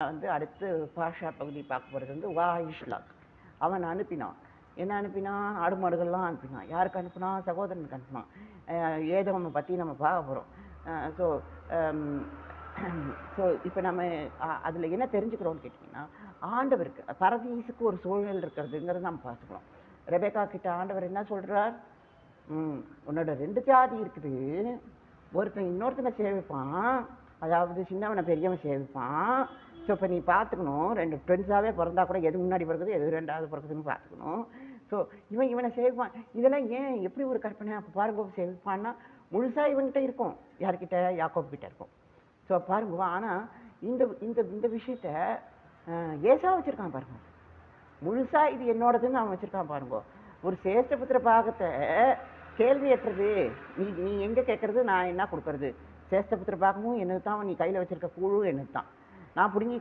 வந்து அடுத்து பாஷா பகுதி பார்க்க போகிறது வந்து வாயிஷ்லாக். அவன் அனுப்பினான். என்ன அனுப்பினான்? ஆடு மாடுகள்லாம் அனுப்பினான். யாருக்கு அனுப்பினான்? சகோதரனுக்கு அனுப்பினான். ஏதோமை பற்றி நம்ம பார்க்க போகிறோம். ஸோ ஸோ இப்போ நம்ம அதில் என்ன தெரிஞ்சுக்கிறோம்னு கேட்டிங்கன்னா, ஆண்டவருக்கு பரதீசுக்கு ஒரு சூழல் இருக்கிறதுங்கிறத நம்ம பார்த்துக்கிறோம். ரெபேக்கா கிட்ட ஆண்டவர் என்ன சொல்கிறார்? உன்னோட 2 ஜாதி இருக்குது. ஒருத்தன் இன்னொருத்தனை சேவிப்பான், அதாவது சின்னவனை பெரியவன் சேவிப்பான். ஸோ இப்போ நீ பார்த்துக்கணும், 2 ட்வின்ஸாகவே பிறந்தா கூட எது முன்னாடி பிறகுது எது 2வது பிறகுதுன்னு பார்த்துக்கணும். ஸோ இவனை சேவிப்பான். இதெல்லாம் ஏன் எப்படி ஒரு கற்பனை? அப்போ பாருங்க, சேவிப்பான்னா முழுசாக இவன்கிட்ட இருக்கும். யார்கிட்ட? யாக்கோபு கிட்ட இருக்கும். ஸோ பாருங்க, ஆனால் இந்த இந்த இந்த விஷயத்த ஏசா வச்சுருக்கான் பாருங்க. முழுசாக இது என்னோடதுன்னு அவன் வச்சுருக்கான் பாருங்க. ஒரு சேஷ்டபுத்திர பாகத்தை கேள்வியற்றது. நீ எங்கே கேட்கறது, நான் என்ன கொடுக்கறது? சேஷ்டபுத்திர பாகமும் என்னது தான், நீ கையில் வச்சுருக்க கூழும் என்னது தான். நான் பிடுங்கி